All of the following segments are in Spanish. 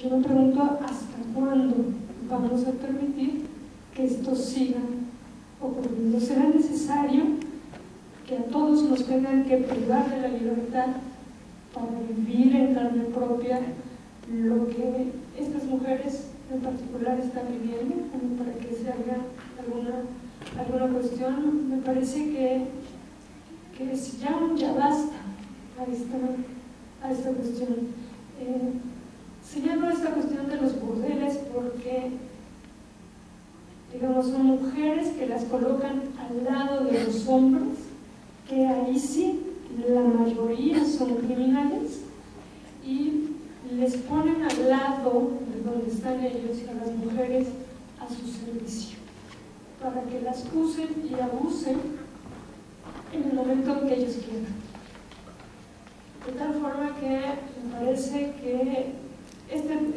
yo me pregunto hasta cuándo vamos a permitir que esto siga ocurriendo. ¿Será necesario que a todos nos tengan que privar de la libertad para vivir en carne propia lo que estas mujeres en particular están viviendo, como para que se haga alguna cuestión? Me parece que ya basta a esta cuestión. Señalo esta cuestión de los burdeles porque, digamos, son mujeres que las colocan al lado de los hombres, que ahí sí la mayoría son criminales, y les ponen al lado de donde están ellos a las mujeres a su servicio, para que las usen y abusen en el momento que ellos quieran. De tal forma que me parece que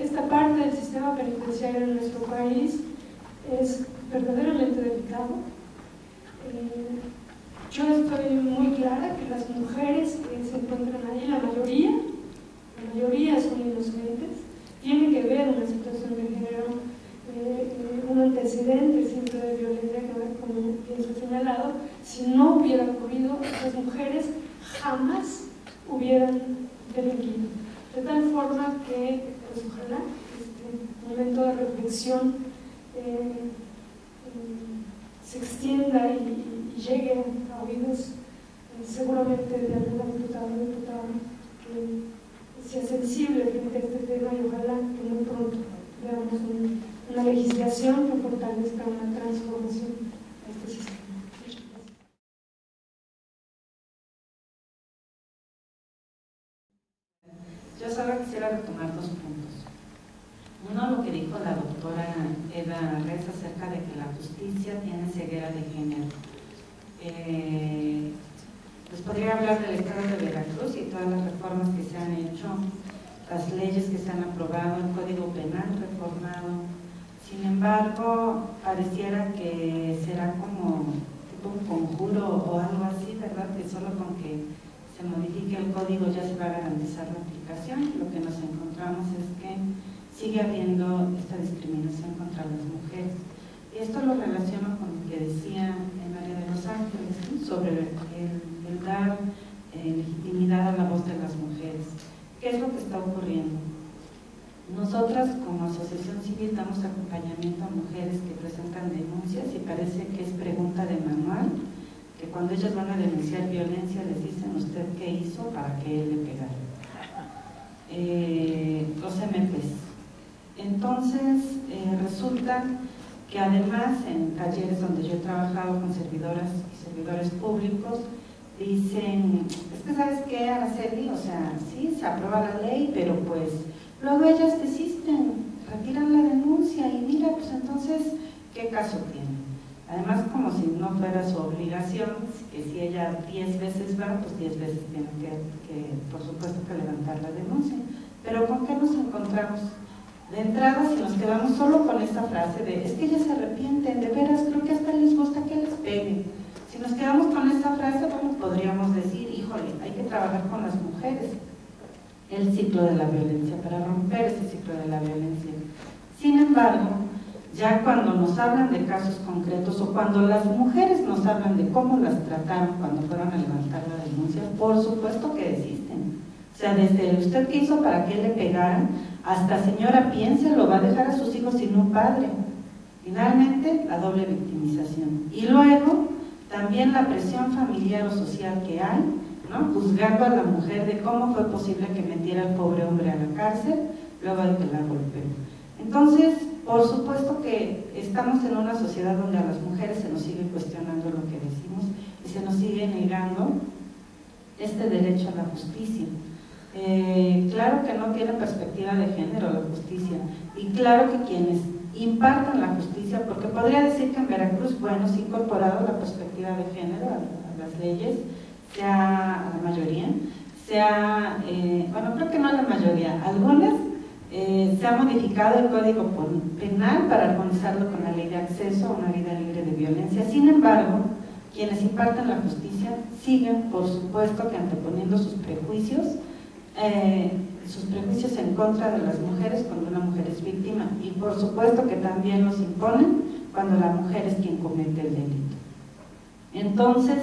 esta parte del sistema penitenciario en nuestro país es verdaderamente delicado. Yo estoy muy clara que las mujeres que se encuentran ahí, la mayoría son inocentes, tienen que ver una situación de género, un antecedente siempre de violencia, que como bien se ha señalado. Si no hubiera ocurrido, las mujeres jamás hubieran delinquido. De tal forma que, pues ojalá este momento de reflexión se extienda y llegue a oídos seguramente de alguna diputada o diputado que sea sensible frente a este tema, y ojalá que muy pronto veamos una legislación que fortalezca una transformación a este sistema. Yo solo quisiera retomar dos puntos. Uno, lo que dijo la doctora Eva Rez acerca de que la justicia tiene ceguera de género. Les podría hablar del estado de Veracruz y todas las reformas que se han hecho, las leyes que se han aprobado, el Código Penal reformado. Sin embargo, pareciera que será como tipo un conjuro o algo así, ¿verdad? Que solo con que se modifique el código ya se va a garantizar la aplicación. Lo que nos encontramos es que sigue habiendo esta discriminación contra las mujeres. Y esto lo relaciono con lo que decía María de los Ángeles, ¿sí?, sobre el dar legitimidad a la voz de las mujeres. ¿Qué es lo que está ocurriendo? Nosotras como asociación civil damos acompañamiento a mujeres que presentan denuncias y parece que es pregunta de manual, que cuando ellas van a denunciar violencia les dicen: ¿usted qué hizo para que él le pegara? Los MPs. Entonces, resulta que además en talleres donde yo he trabajado con servidoras y servidores públicos, dicen: es que ¿sabes qué, Araceli? O sea, sí, se aprueba la ley, pero pues luego ellas desisten, retiran la denuncia y mira, pues entonces, ¿qué caso tiene? Además, como si no fuera su obligación, que si ella 10 veces va, pues 10 veces tiene que, por supuesto, que levantar la denuncia. Pero ¿con qué nos encontramos? De entrada, si nos quedamos solo con esta frase de: es que ellas se arrepienten, de veras, creo que hasta les gusta que les peguen. Si nos quedamos con esta frase, bueno, podríamos decir: híjole, hay que trabajar con las mujeres el ciclo de la violencia, para romper ese ciclo de la violencia. Sin embargo, ya cuando nos hablan de casos concretos o cuando las mujeres nos hablan de cómo las trataron cuando fueron a levantar la denuncia, por supuesto que desisten. O sea, desde usted qué hizo para que le pegaran, hasta señora piense, lo va a dejar a sus hijos sin un padre. Finalmente, la doble victimización. Y luego, también la presión familiar o social que hay, ¿no?, juzgando a la mujer de cómo fue posible que metiera al pobre hombre a la cárcel luego de que la golpeó. Entonces, por supuesto que estamos en una sociedad donde a las mujeres se nos sigue cuestionando lo que decimos y se nos sigue negando este derecho a la justicia. Claro que no tiene perspectiva de género la justicia, y claro que quienes impartan la justicia, porque podría decir que en Veracruz, bueno, se ha incorporado la perspectiva de género a las leyes, sea a la mayoría, sea, bueno, creo que no a la mayoría, algunas, se ha modificado el Código Penal para armonizarlo con la Ley de Acceso a una vida libre de violencia. Sin embargo, quienes imparten la justicia siguen, por supuesto, que anteponiendo sus prejuicios en contra de las mujeres cuando una mujer es víctima, y por supuesto que también los imponen cuando la mujer es quien comete el delito. Entonces,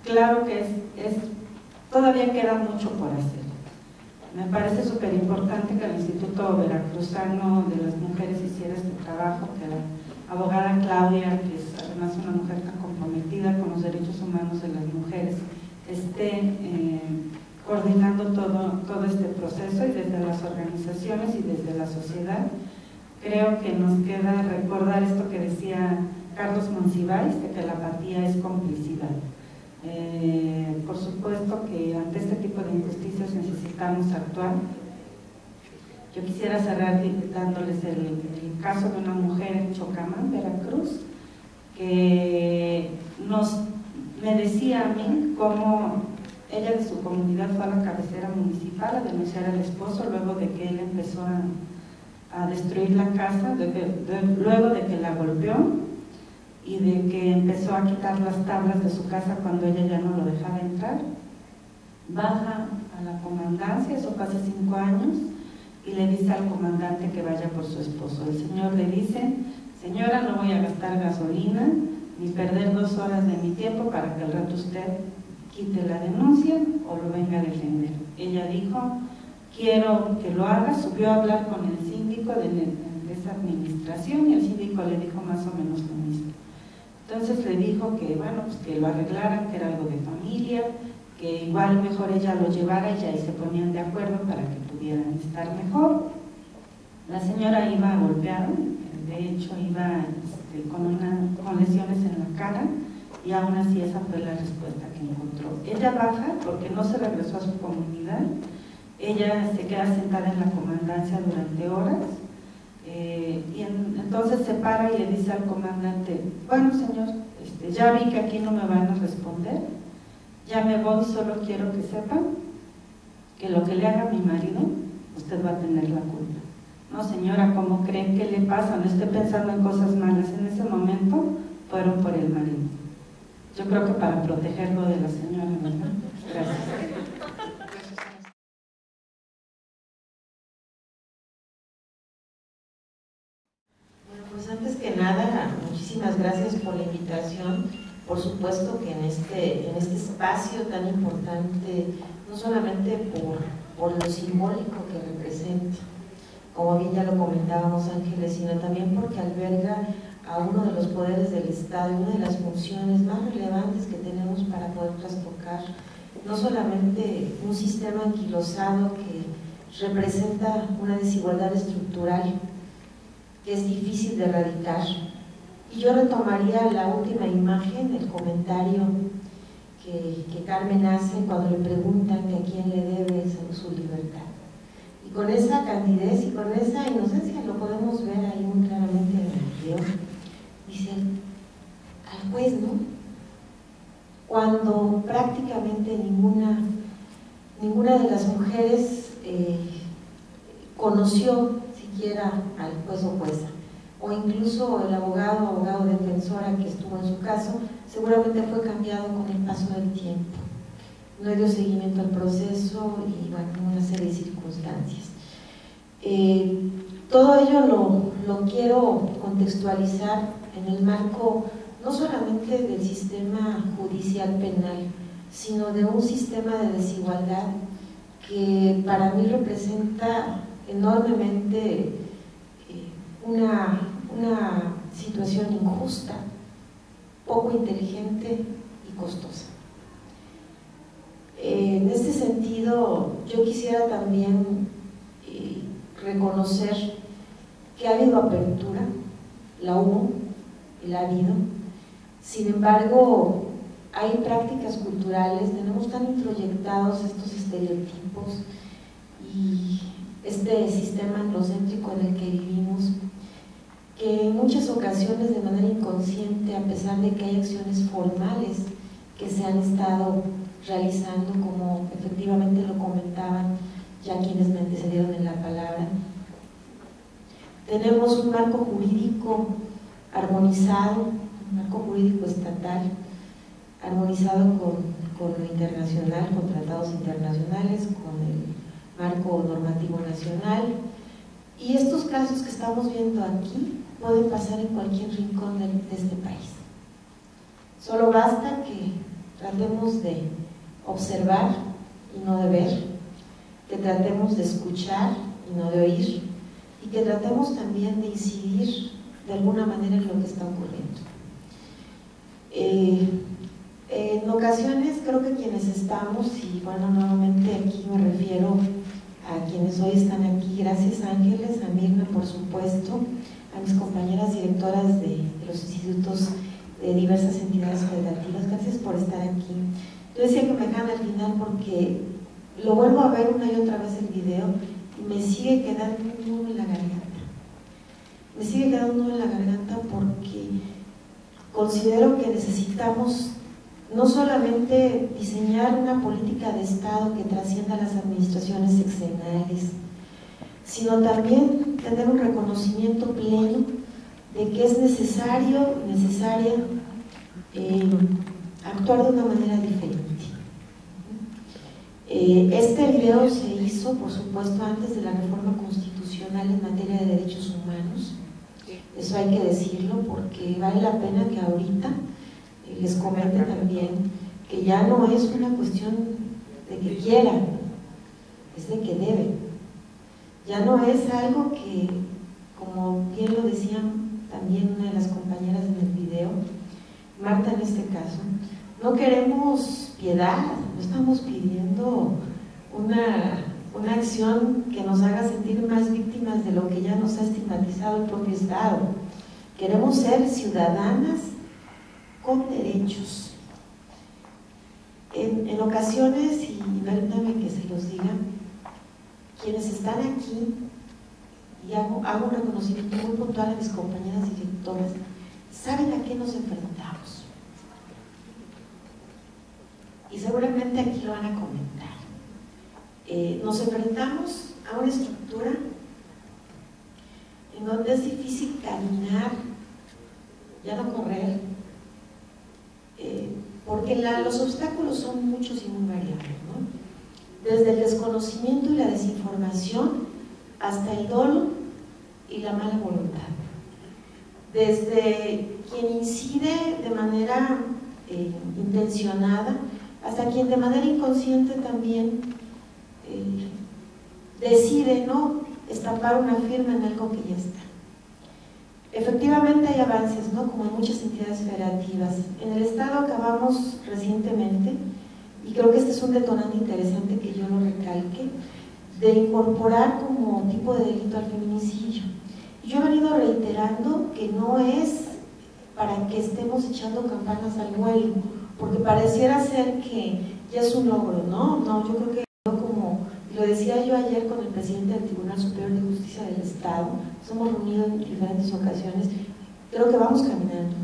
claro que todavía queda mucho por hacer. Me parece súper importante que el Instituto Veracruzano de las Mujeres hiciera este trabajo, que la abogada Claudia, que es además una mujer tan comprometida con los derechos humanos de las mujeres, esté coordinando todo este proceso, y desde las organizaciones y desde la sociedad. Creo que nos queda recordar esto que decía Carlos Monsiváis, de que la apatía es complicidad. Por supuesto que ante este tipo de injusticias necesitamos actuar. Yo quisiera cerrar dándoles el caso de una mujer en Chocamán, Veracruz, que me decía a mí cómo ella de su comunidad fue a la cabecera municipal a denunciar al esposo luego de que él empezó a destruir la casa, luego de que la golpeó y de que empezó a quitar las tablas de su casa cuando ella ya no lo dejaba entrar. Baja a la comandancia, eso fue hace 5 años, y le dice al comandante que vaya por su esposo. El señor le dice: señora, no voy a gastar gasolina ni perder 2 horas de mi tiempo para que al rato usted quite la denuncia o lo venga a defender. Ella dijo: quiero que lo haga. Subió a hablar con el síndico de esa administración, y el síndico le dijo más o menos lo mismo. Entonces le dijo que bueno, pues que lo arreglaran, que era algo de familia, que igual mejor ella lo llevara, y ya ahí se ponían de acuerdo para que pudieran estar mejor. La señora iba golpeada, de hecho iba con lesiones en la cara, y aún así esa fue la respuesta que encontró. Ella baja porque no se regresó a su comunidad, ella se queda sentada en la comandancia durante horas, y entonces se para y le dice al comandante: bueno señor, ya vi que aquí no me van a responder, ya me voy, solo quiero que sepan que lo que le haga a mi marido, usted va a tener la culpa. No señora, ¿cómo creen? ¿Qué le pasa? No esté pensando en cosas malas. En ese momento fueron por el marido. Yo creo que para protegerlo de la señora, ¿verdad? Gracias. Bueno, pues antes que nada, muchísimas gracias por la invitación. Por supuesto que en este espacio tan importante, no solamente por lo simbólico que representa, como bien ya lo comentábamos Ángeles, sino también porque alberga a uno de los poderes del Estado, una de las funciones más relevantes que tenemos para poder trastocar no solamente un sistema anquilosado que representa una desigualdad estructural que es difícil de erradicar. Y yo retomaría la última imagen, el comentario que Carmen hace cuando le preguntan que a quién le debe su libertad. Y con esa candidez y con esa inocencia lo podemos ver ahí muy claramente en el video. Dice: al juez, ¿no? Cuando prácticamente ninguna de las mujeres conoció siquiera al juez o jueza, o incluso el abogado defensora que estuvo en su caso, seguramente fue cambiado con el paso del tiempo. No dio seguimiento al proceso y bueno, una serie de circunstancias. Todo ello lo quiero contextualizar en el marco no solamente del sistema judicial penal, sino de un sistema de desigualdad que para mí representa enormemente una situación injusta, poco inteligente y costosa. En este sentido, yo quisiera también reconocer que ha habido apertura, la hubo y la ha habido. Sin embargo, hay prácticas culturales, tenemos tan introyectados estos estereotipos y este sistema androcéntrico en el que vivimos, que en muchas ocasiones de manera inconsciente, a pesar de que hay acciones formales que se han estado realizando, como efectivamente lo comentaban ya quienes me antecedieron en la palabra, tenemos un marco jurídico armonizado, un marco jurídico estatal, armonizado con lo internacional, con tratados internacionales, con marco normativo nacional. Y estos casos que estamos viendo aquí pueden pasar en cualquier rincón de este país. Solo basta que tratemos de observar y no de ver, que tratemos de escuchar y no de oír, y que tratemos también de incidir de alguna manera en lo que está ocurriendo. En ocasiones creo que quienes estamos, y bueno, nuevamente aquí me refiero a quienes hoy están aquí, gracias Ángeles, a Mirna por supuesto, a mis compañeras directoras de los institutos de diversas entidades federativas, gracias por estar aquí. Yo decía que me dejan al final porque lo vuelvo a ver una y otra vez el video y me sigue quedando un nudo en la garganta. Me sigue quedando un nudo en la garganta porque considero que necesitamos no solamente diseñar una política de Estado que trascienda las administraciones sexenales, sino también tener un reconocimiento pleno de que es necesario y necesaria actuar de una manera diferente. Este video se hizo, por supuesto, antes de la reforma constitucional en materia de derechos humanos. Eso hay que decirlo porque vale la pena que ahorita les comente también que ya no es una cuestión de que quieran, es de que deben. Ya no es algo que, como bien lo decían también una de las compañeras en el video, Marta en este caso, no queremos piedad, no estamos pidiendo una acción que nos haga sentir más víctimas de lo que ya nos ha estigmatizado el propio Estado. Queremos ser ciudadanas con derechos. En ocasiones, y permítanme que se los diga, quienes están aquí, y hago un reconocimiento muy puntual a mis compañeras directoras, saben a qué nos enfrentamos. Y seguramente aquí lo van a comentar. Nos enfrentamos a una estructura en donde es difícil caminar, ya no correr, porque los obstáculos son muchos y muy variables, ¿no? Desde el desconocimiento y la desinformación hasta el dolo y la mala voluntad. Desde quien incide de manera intencionada hasta quien de manera inconsciente también decide no estampar una firma en algo que ya está. Efectivamente hay avances, ¿no? Como en muchas entidades federativas. En el Estado acabamos recientemente, y creo que este es un detonante interesante que yo lo recalque, de incorporar como tipo de delito al feminicidio. Y yo he venido reiterando que no es para que estemos echando campanas al vuelo, porque pareciera ser que ya es un logro, ¿no? No, yo creo que como lo decía yo ayer con el presidente del Tribunal Superior de Justicia del Estado, nos hemos reunido en diferentes ocasiones, creo que vamos caminando.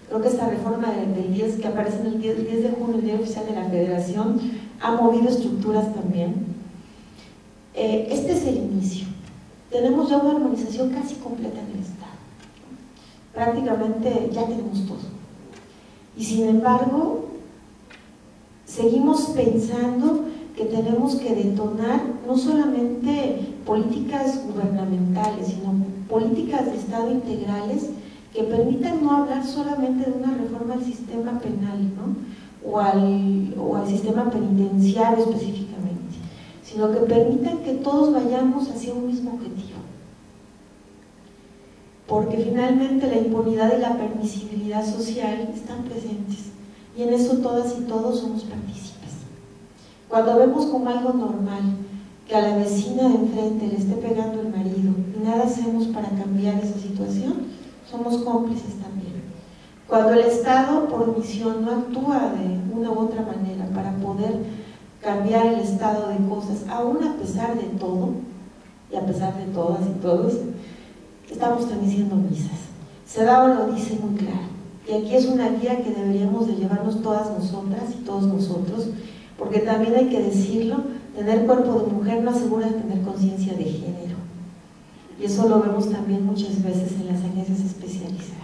Creo que esta reforma del 10, que aparece en el 10 de junio, el Día Oficial de la Federación, ha movido estructuras también. Este es el inicio. Tenemos ya una armonización casi completa en el Estado. Prácticamente ya tenemos todo. Y sin embargo, seguimos pensando que tenemos que detonar no solamente políticas gubernamentales, sino políticas de Estado integrales que permitan no hablar solamente de una reforma al sistema penal, ¿no? o al sistema penitenciario específicamente, sino que permitan que todos vayamos hacia un mismo objetivo. Porque finalmente la impunidad y la permisibilidad social están presentes, y en eso todas y todos somos partícipes. Cuando vemos como algo normal que a la vecina de enfrente le esté pegando el marido y nada hacemos para cambiar esa situación, somos cómplices también. Cuando el Estado por omisión no actúa de una u otra manera para poder cambiar el estado de cosas, aún a pesar de todo, y a pesar de todas y todos, estamos también siendo misas. CEDAW lo dice muy claro, y aquí es una guía que deberíamos de llevarnos todas nosotras y todos nosotros, porque también hay que decirlo, tener cuerpo de mujer no asegura tener conciencia de género, y eso lo vemos también muchas veces en las agencias especializadas.